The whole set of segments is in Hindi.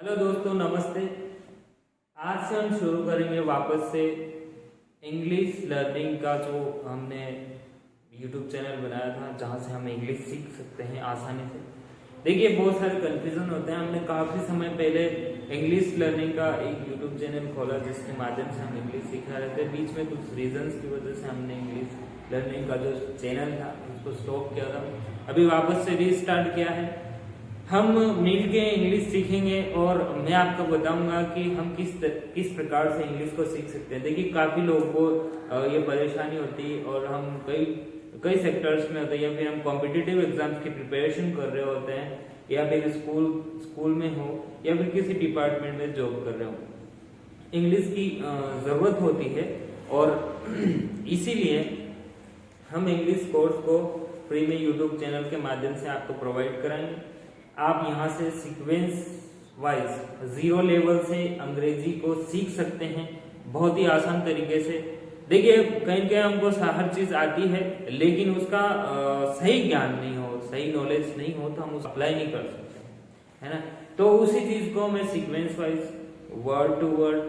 हेलो दोस्तों, नमस्ते। आज से हम शुरू करेंगे वापस से इंग्लिश लर्निंग का जो हमने यूट्यूब चैनल बनाया था, जहाँ से हम इंग्लिश सीख सकते हैं आसानी से। देखिए, बहुत सारे कन्फ्यूज़न होते हैं। हमने काफ़ी समय पहले इंग्लिश लर्निंग का एक यूट्यूब चैनल खोला, जिसके माध्यम से हम इंग्लिश सीखा रहे थे। बीच में कुछ रीजंस की वजह से हमने इंग्लिश लर्निंग का जो चैनल था उसको स्टॉप किया था। अभी वापस से रीस्टार्ट किया है। हम मिलके इंग्लिश सीखेंगे और मैं आपको बताऊंगा कि हम किस प्रकार से इंग्लिश को सीख सकते हैं। देखिए, काफ़ी लोगों को ये परेशानी होती है और हम कई सेक्टर्स में होते हैं, या फिर हम कॉम्पिटिटिव एग्जाम्स की प्रिपरेशन कर रहे होते हैं, या फिर स्कूल में हो, या फिर किसी डिपार्टमेंट में जॉब कर रहे हो। इंग्लिश की ज़रूरत होती है और इसीलिए हम इंग्लिश कोर्स को फ्री में यूट्यूब चैनल के माध्यम से आपको प्रोवाइड कराएंगे। आप यहाँ से सीक्वेंस वाइज 0 लेवल से अंग्रेजी को सीख सकते हैं बहुत ही आसान तरीके से। देखिए, कहीं कहीं हमको हर चीज आती है, लेकिन उसका सही ज्ञान नहीं हो, सही नॉलेज नहीं हो, तो हम उसको अप्लाई नहीं कर सकते, है ना। तो उसी चीज को मैं sequence wise, word to word,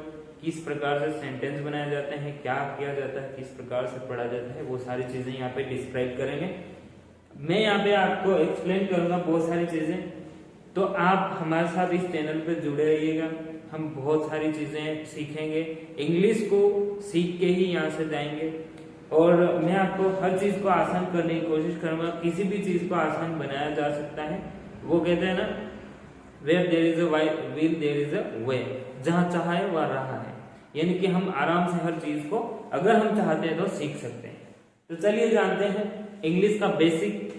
किस प्रकार से सेंटेंस बनाए जाते हैं, क्या किया जाता है, किस प्रकार से पढ़ा जाता है, वो सारी चीजें यहाँ पे डिस्क्राइब करेंगे। मैं यहाँ पे आपको एक्सप्लेन करूंगा बहुत सारी चीजें, तो आप हमारे साथ इस चैनल पे जुड़े रहिएगा। हम बहुत सारी चीजें सीखेंगे, इंग्लिश को सीख के ही यहाँ से जाएंगे। और मैं आपको हर चीज को आसान करने की कोशिश करूंगा। किसी भी चीज को आसान बनाया जा सकता है। वो कहते हैं ना, where there is a will there is a way, जहाँ चाहे वह रहा है। यानी कि हम आराम से हर चीज को अगर हम चाहते हैं तो सीख सकते हैं। तो चलिए जानते हैं इंग्लिश का बेसिक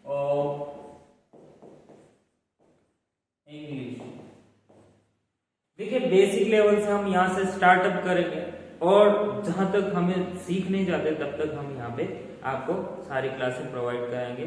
ऑफ इंग्लिश। देखिए, बेसिक लेवल से हम यहाँ से स्टार्टअप करेंगे और जहां तक हमें सीख नहीं जाते तब तक हम यहाँ पे आपको सारी क्लासेस प्रोवाइड कराएंगे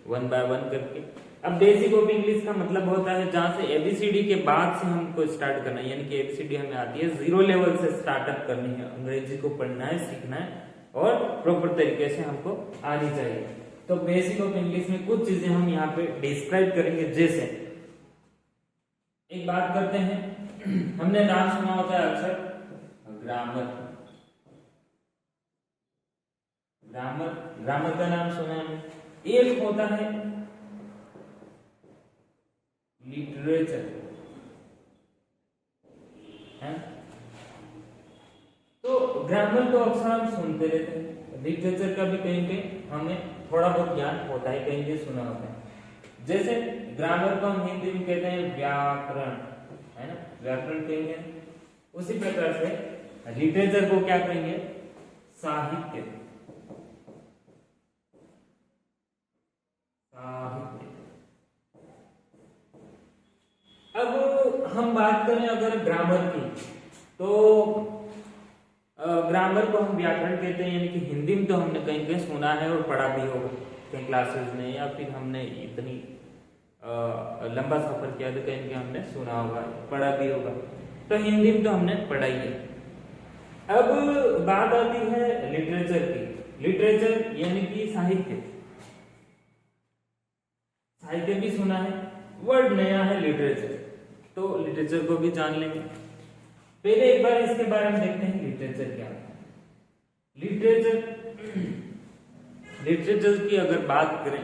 1 बाय 1 करके। अब बेसिक ऑफ इंग्लिश का मतलब होता है जहां से एबीसीडी के बाद से हमको स्टार्ट करना है, यानी कि एबीसीडी हमें आती है, 0 लेवल से स्टार्टअप करनी है। अंग्रेजी को पढ़ना है, सीखना है और प्रॉपर तरीके से हमको आनी चाहिए। तो बेसिक ऑफ इंग्लिश में कुछ चीजें हम यहाँ पे डिस्क्राइब करेंगे। जैसे एक बात करते हैं, हमने नाम सुना होता है अक्सर ग्रामर। ग्रामर का नाम सुना है। एक होता है लिटरेचर, है। तो ग्रामर तो अक्सर हम सुनते रहते हैं, लिटरेचर का भी कहीं कहीं हमें थोड़ा बहुत ज्ञान होता है, कहीं कहीं सुना होता है। जैसे ग्रामर को हम हिंदी में कहते हैं व्याकरण, है ना, व्याकरण कहेंगे। उसी प्रकार से लिटरेचर को क्या कहेंगे? साहित्य। अब हम बात करें अगर ग्रामर की, तो ग्रामर को हम व्याकरण कहते हैं, यानी कि हिंदी में तो हमने कहीं कहीं सुना है और पढ़ा भी होगा कहीं क्लासेस में, या फिर हमने इतनी लंबा सफर किया तो कहीं हमने सुना होगा, पढ़ा भी होगा। तो हिंदी में तो हमने पढ़ा ही है। अब बात आती है लिटरेचर की। लिटरेचर यानी कि साहित्य। साहित्य भी सुना है, वर्ड नया है लिटरेचर, तो लिटरेचर को भी जान लेंगे। पहले एक बार इसके बारे में देखते हैं लिटरेचर क्या है। लिटरेचर की अगर बात करें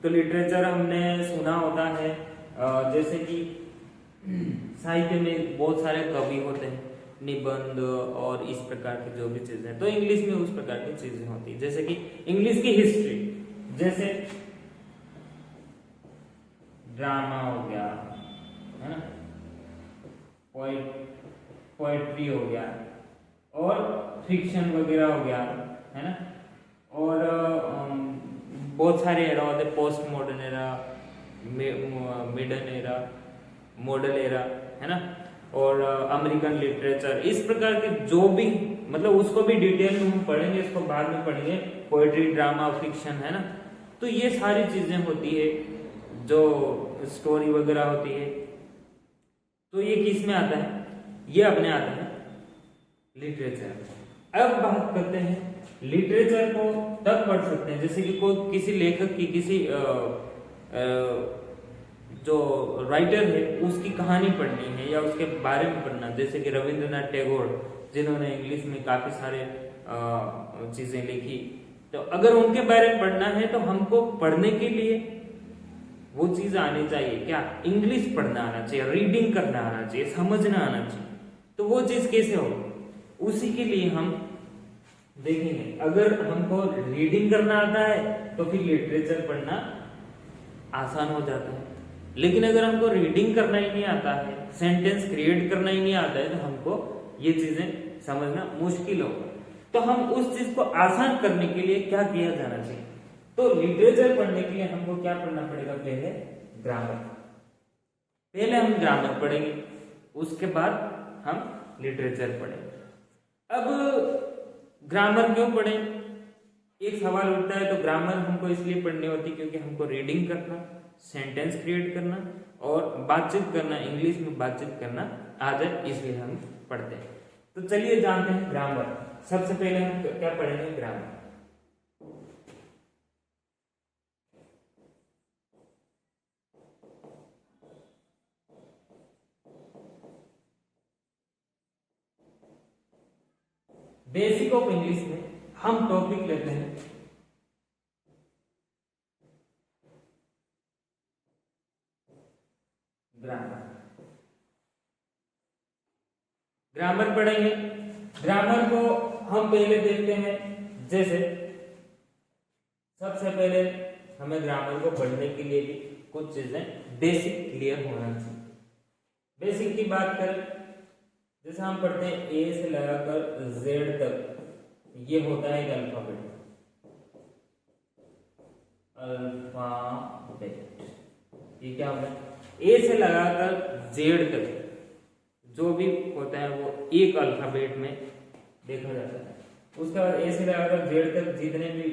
तो लिटरेचर हमने सुना होता है, जैसे कि साहित्य में बहुत सारे कवि होते हैं, निबंध और इस प्रकार की जो भी चीजें, तो इंग्लिश में उस प्रकार की चीजें होती है। जैसे कि इंग्लिश की हिस्ट्री, जैसे ड्रामा हो गया, है ना, पोएट्री हो गया, और फिक्शन वगैरह हो गया, है ना, और बहुत सारे एरा होते हैं, post modern era, modern era, model era, है ना, और अमेरिकन लिटरेचर। इस प्रकार के जो भी, मतलब उसको भी डिटेल में हम पढ़ेंगे, इसको बाद में पढ़ेंगे। पोएट्री, ड्रामा, फिक्शन, है ना। तो ये सारी चीजें होती है, जो स्टोरी वगैरह होती है, तो ये किस में आता है? ये अपने आता है लिटरेचर। अब बात करते हैं लिटरेचर को तब पढ़ सकते हैं। जैसे कि कोई किसी लेखक की किसी जो राइटर है उसकी कहानी पढ़नी है या उसके बारे में पढ़ना, जैसे कि रविंद्रनाथ टैगोर जिन्होंने इंग्लिश में काफी सारे चीजें लिखी, तो अगर उनके बारे में पढ़ना है तो हमको पढ़ने के लिए वो चीज आनी चाहिए, क्या, इंग्लिश पढ़ना आना चाहिए, रीडिंग करना आना चाहिए, समझना आना चाहिए। तो वो चीज कैसे होगी, उसी के लिए हम देखेंगे। अगर हमको रीडिंग करना आता है तो फिर लिटरेचर पढ़ना आसान हो जाता है, लेकिन अगर हमको रीडिंग करना ही नहीं आता है, सेंटेंस क्रिएट करना ही नहीं आता है, तो हमको ये चीजें समझना मुश्किल होगा। तो हम उस चीज को आसान करने के लिए क्या किया जाना चाहिए, तो लिटरेचर पढ़ने के लिए हमको क्या पढ़ना पड़ेगा, पहले ग्रामर। पहले हम ग्रामर पढ़ेंगे, उसके बाद हम लिटरेचर पढ़ेंगे। अब ग्रामर क्यों पढ़ें, एक सवाल उठता है। तो ग्रामर हमको इसलिए पढ़नी होती क्योंकि हमको रीडिंग करना, सेंटेंस क्रिएट करना और बातचीत करना, इंग्लिश में बातचीत करना आ जाए, इसलिए हम पढ़ते हैं। तो चलिए जानते हैं ग्रामर। सबसे पहले हम क्या पढ़ेंगे, ग्रामर। बेसिक ऑफ इंग्लिश में हम टॉपिक लेते हैं ग्रामर। ग्रामर पढ़ेंगे। ग्रामर को हम पहले देखते हैं, जैसे सबसे पहले हमें ग्रामर को पढ़ने के लिए भी कुछ चीजें बेसिक क्लियर होना चाहिए। बेसिक की बात करें, जैसे हम पढ़ते हैं ए से लगाकर जेड तक, ये होता है एक अल्फाबेट। अल्फाबेट ये क्या होता है, ए से लगाकर जेड तक जो भी होता है वो एक अल्फाबेट में देखा जाता है। उसके बाद ए से लगाकर जेड तक जितने भी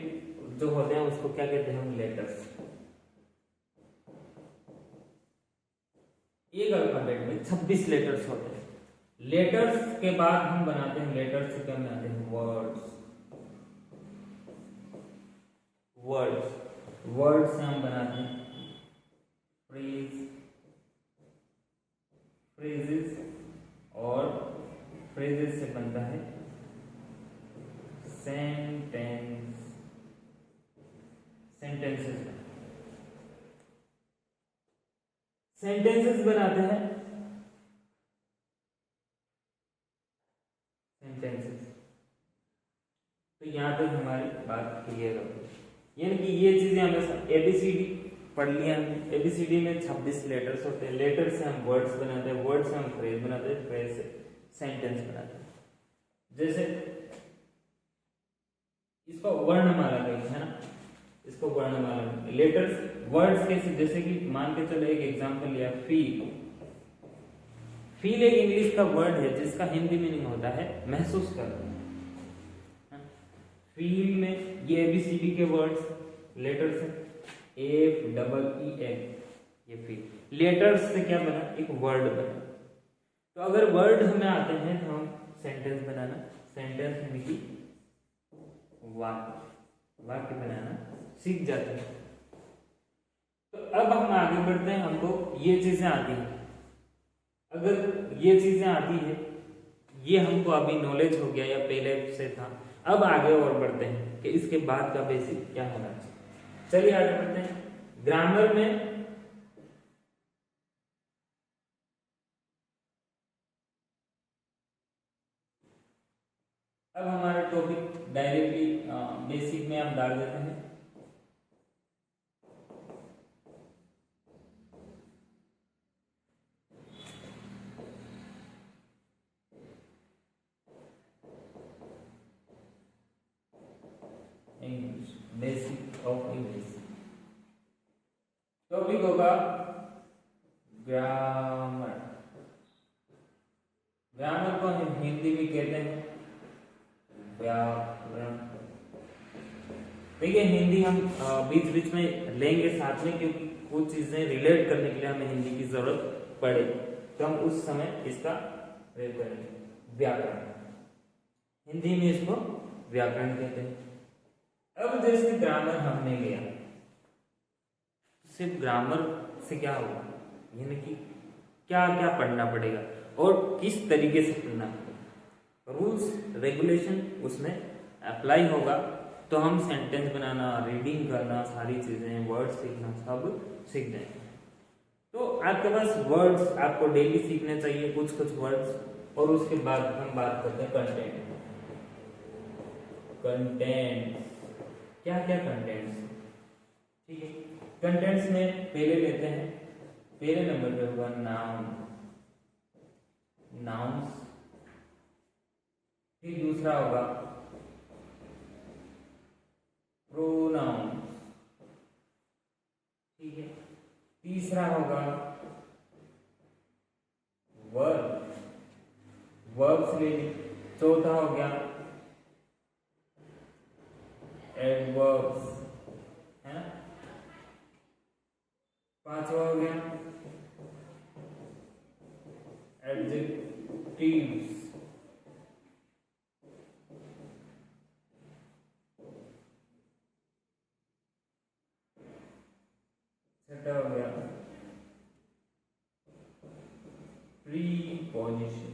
जो होते हैं उसको क्या कहते हैं हम, लेटर्स। एक अल्फाबेट में 26 लेटर्स होते हैं। लेटर्स के बाद हम बनाते हैं, लेटर्स से क्या बनाते हैं, वर्ड्स। वर्ड्स से हम बनाते हैं फ्रेजेस, और फ्रेजेस से बनता है सेंटेंसेस बनाते हैं सेंटेंसेस। तो यहां तक हमारी बात क्लियर हो गई। यानी कि ये चीजें हमेशा एबीसीडी पढ़ लिया हमने। एबीसीडी में 26 लेटर्स होते हैं। लेटर से हम वर्ड्स बनाते हैं, वर्ड से हम फ्रेज बनाते हैं, फ्रेज से सेंटेंस बनाते हैं। जैसे इसको वर्णमाला कहते हैं ना, इसको वर्णमाला। लेटर्स वर्ड्स कैसे, जैसे कि मान के चलो एक एग्जांपल लिया, फील। फील एक इंग्लिश का वर्ड है जिसका हिंदी मीनिंग होता है महसूस करना। फील में ये एबीसीडी के वर्ड्स, लेटर्स है FEEL, ये फील। लेटर्स से क्या बना, एक वर्ड बना। तो अगर वर्ड हमें आते हैं तो हम सेंटेंस बनाना, सेंटेंस यानी कि वाक्य बनाना सीख जाते हैं। तो अब हम आगे बढ़ते हैं, हमको ये चीजें आती हैं। अगर ये चीजें आती है, ये हमको अभी नॉलेज हो गया या पहले से था, अब आगे और बढ़ते हैं कि इसके बाद का बेसिक क्या होना चाहिए। चलिए आगे बढ़ते हैं। ग्रामर में अब हमारा टॉपिक डायरेक्टली बेसिक में हम डाल देते हैं। English, basic of English. Topic होगा ग्रामर। ग्रामर को हम हिंदी में कहते हैं व्याकरण। देखिए हिंदी हम बीच बीच में लेंगे साथ में, क्योंकि कुछ चीजें रिलेट करने के लिए हमें हिंदी की जरूरत पड़े, तो हम उस समय इसका प्रयोग करेंगे। व्याकरण, हिंदी में इसको व्याकरण कहते हैं। अब जैसे ग्रामर हमने लिया, सिर्फ ग्रामर से क्या होगा, यानी कि क्या क्या पढ़ना पड़ेगा और किस तरीके से पढ़ना पड़ेगा, रूल्स रेगुलेशन उसमें अप्लाई होगा, तो हम सेंटेंस बनाना, रीडिंग करना, सारी चीजें, वर्ड सीखना, सब सीख जाएंगे। तो आपके पास वर्ड्स आपको डेली सीखने चाहिए, कुछ कुछ वर्ड्स, और उसके बाद हम बात करते हैं कंटेंट। कंटेंट क्या क्या कंटेंट्स, ठीक है। कंटेंट्स में पहले लेते हैं, पहले नंबर पे होगा नाउन, नाउन्स। फिर दूसरा होगा प्रोनाउन, ठीक है। तीसरा होगा वर्ब, वर्ब्स ले ली। चौथा हो गया एडवर्ब्स, है ना। पांचवा हो गया एडजेक्टिव्स, छठा हो गया प्रीपोजिशन,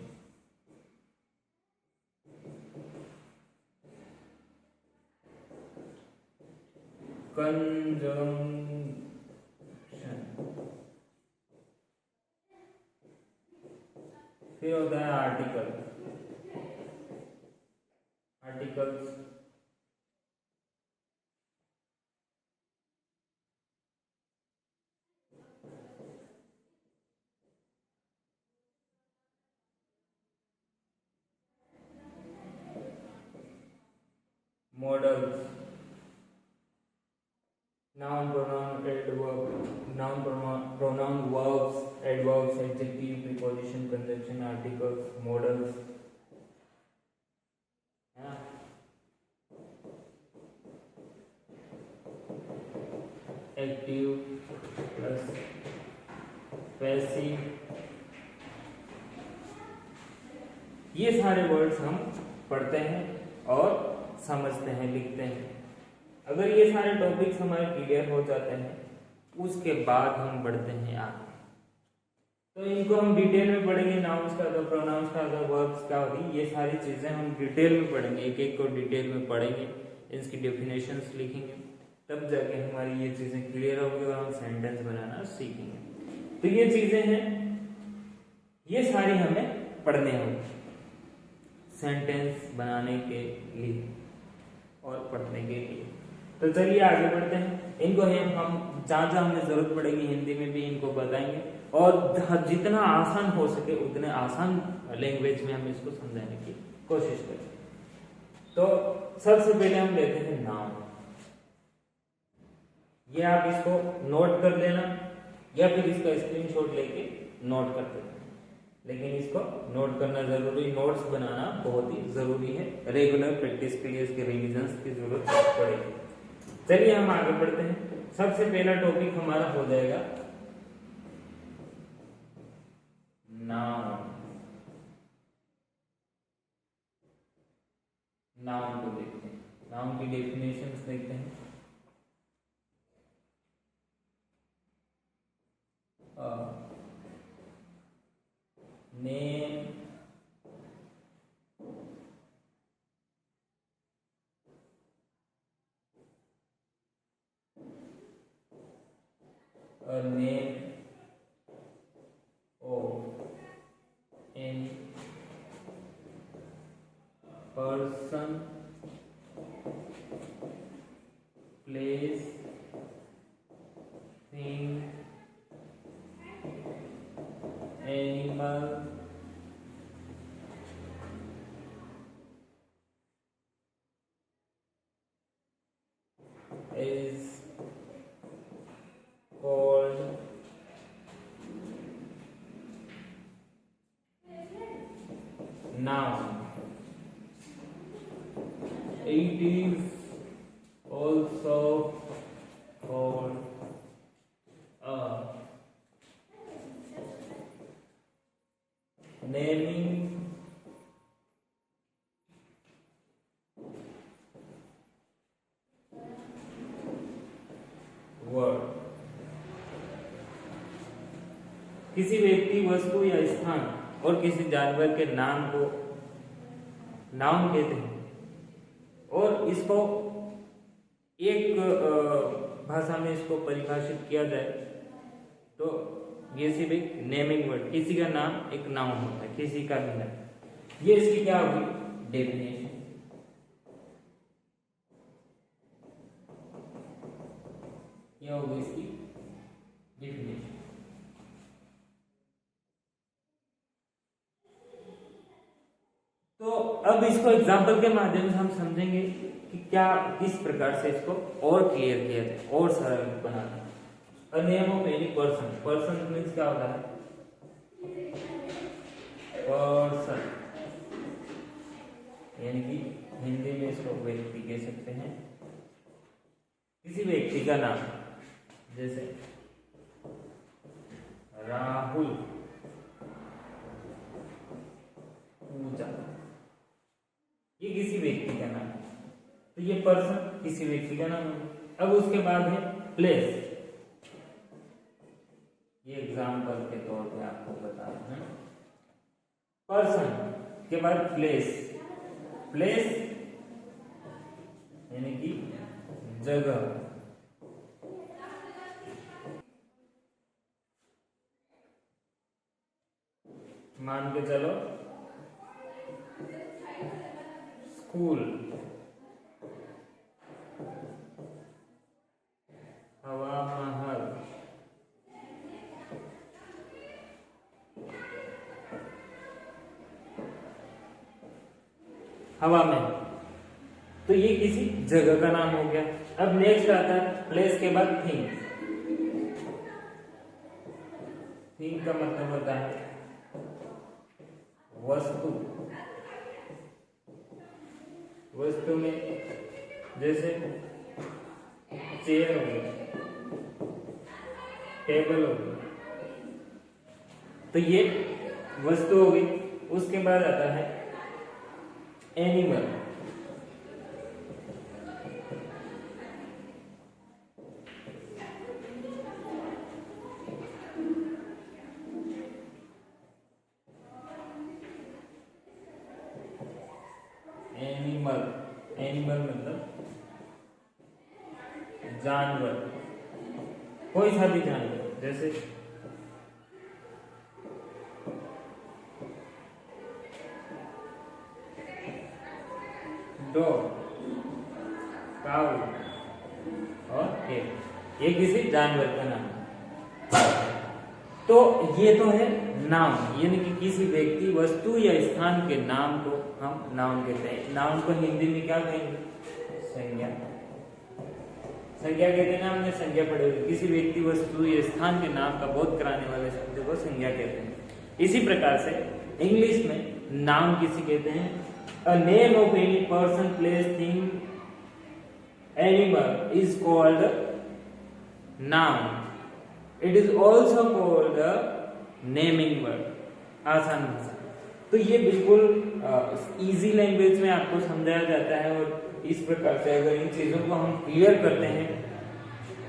कंजंक्शन, फिर होता है article, articles, models, noun pronoun adverb, noun pronoun verbs, adverbs, adjective, preposition, conjunction, articles, modals, है ना। एक्टिव प्लस पैसिव, ये सारे वर्ड्स हम पढ़ते हैं और समझते हैं, लिखते हैं। अगर ये सारे टॉपिक्स हमारे क्लियर हो जाते हैं, उसके बाद हम बढ़ते हैं आगे। तो इनको हम डिटेल में पढ़ेंगे, नाउन्स का था, प्रोनाउंस का था, वर्ब्स का होगी, ये सारी चीजें हम डिटेल में पढ़ेंगे, एक एक को डिटेल में पढ़ेंगे, इसकी डेफिनेशंस लिखेंगे, तब जाके हमारी ये चीजें क्लियर होगी और हम सेंटेंस बनाना सीखेंगे। तो ये चीजें हैं, ये सारी हमें पढ़ने होंगी सेंटेंस बनाने के लिए और पढ़ने के लिए। तो चलिए आगे बढ़ते हैं। इनको हम जहाँ जहाँ हमें जरूरत पड़ेगी हिंदी में भी इनको बताएंगे, और जितना आसान हो सके उतने आसान लैंग्वेज में हम इसको समझाने की कोशिश करें। तो सबसे पहले हम लेते हैं नाउन। ये आप इसको नोट कर लेना या फिर इसका स्क्रीनशॉट लेके नोट कर देना, लेकिन इसको नोट करना जरूरी, नोट्स बनाना बहुत ही जरूरी है, रेगुलर प्रैक्टिस के लिए इसके रिविजन्स की जरूरत पड़ेगी। चलिए हम आगे बढ़ते हैं। सबसे पहला टॉपिक हमारा हो जाएगा नाउन। नाउन को देखते हैं, नाउन की डेफिनेशंस देखते हैं। Name, a name of any person, place, thing, animal, is called noun. It is also called a naming किसी व्यक्ति, वस्तु या स्थान और किसी जानवर के नाम को नाउन कहते हैं। और इसको एक भाषा में इसको परिभाषित किया जाए तो ये सिर्फ एक नेमिंग वर्ड, किसी का नाम एक नाउन होता है, किसी का भी नाम। ये इसकी क्या होगी डेफिनेशन। क्या होगी इसकी डेफिनेशन। तो अब इसको एग्जाम्पल के माध्यम से हम समझेंगे कि क्या किस प्रकार से इसको और क्लियर किया जाए और सरल बनाना। A name of any person, person means क्या होता है पर्सन, यानी कि हिंदी में इसको व्यक्ति कह सकते हैं। किसी व्यक्ति का नाम, जैसे राहुल, पूजा, ये किसी व्यक्ति का नाम है, तो ये पर्सन किसी व्यक्ति का नाम है। अब उसके बाद है प्लेस, ये एग्जाम्पल के तौर पे आपको बता रहे हैं। पर्सन के बाद प्लेस, प्लेस यानी कि जगह, मान के चलो स्कूल, हवा महल, हवा में, तो ये किसी जगह का नाम हो गया। अब नेक्स्ट आता है प्लेस के बाद थिंग। थिंग का मतलब होता है वस्तु, वस्तु में जैसे चेयर हो गई, टेबल हो गई, तो ये वस्तु हो गई। उसके बाद आता है एनिमल, एनिमल, एनिमल मतलब जानवर, कोई सा भी जानवर, जैसे डॉग, काऊ और कैट, ये किसी जानवर का नाम है। तो ये तो है नाम, यानी कि किसी व्यक्ति, वस्तु या स्थान के नाम को हम नाउन कहते हैं। नाउन को हिंदी में क्या कहेंगे? संज्ञा। संज्ञा कहते हैं ना, हमने संज्ञा पढ़ी हुई। किसी व्यक्ति, वस्तु या स्थान के नाम का बोध कराने वाले शब्द को संज्ञा कहते हैं। इसी प्रकार से इंग्लिश में नाउन किसी कहते हैं? A name of any person, place, thing, animal is called noun. It is also called a naming word. आसान भाषा। तो ये बिल्कुल इजी लैंग्वेज में आपको समझाया जाता है। और इस प्रकार से अगर इन चीजों को हम क्लियर करते हैं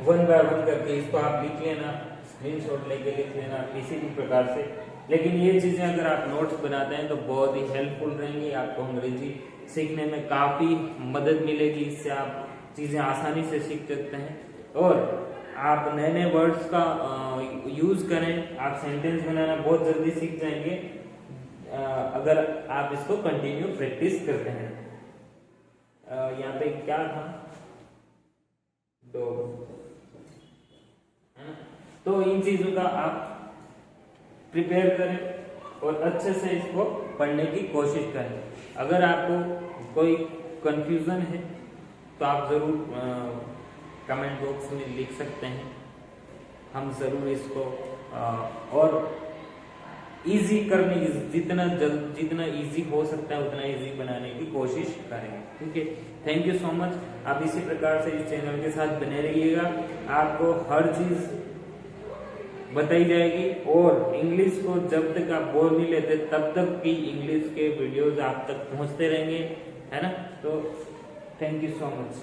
वन बाय वन करके, इसको आप लिख लेना, स्क्रीनशॉट लेके लिख लेना किसी भी प्रकार से। लेकिन ये चीजें अगर आप नोट्स बनाते हैं तो बहुत ही हेल्पफुल रहेंगी, आपको अंग्रेजी सीखने में काफी मदद मिलेगी। इससे आप चीजें आसानी से सीख सकते हैं और आप नए नए वर्ड्स का यूज करें। आप सेंटेंस बनाना बहुत जल्दी सीख जाएंगे अगर आप इसको कंटिन्यू प्रैक्टिस करते हैं। यहाँ पे क्या था? डॉग, है ना? तो इन चीजों का आप प्रिपेयर करें और अच्छे से इसको पढ़ने की कोशिश करें। अगर आपको कोई कंफ्यूजन है तो आप ज़रूर कमेंट बॉक्स में लिख सकते हैं। हम ज़रूर इसको और इजी करने की, जितना इजी हो सकता है उतना इजी बनाने की कोशिश करेंगे। ठीक है, थैंक यू सो मच। आप इसी प्रकार से इस चैनल के साथ बने रहिएगा। आपको हर चीज़ बताई जाएगी और इंग्लिश को जब तक आप बोल नहीं लेते तब तक की इंग्लिश के वीडियोज आप तक पहुंचते रहेंगे, है ना? तो थैंक यू सो मच।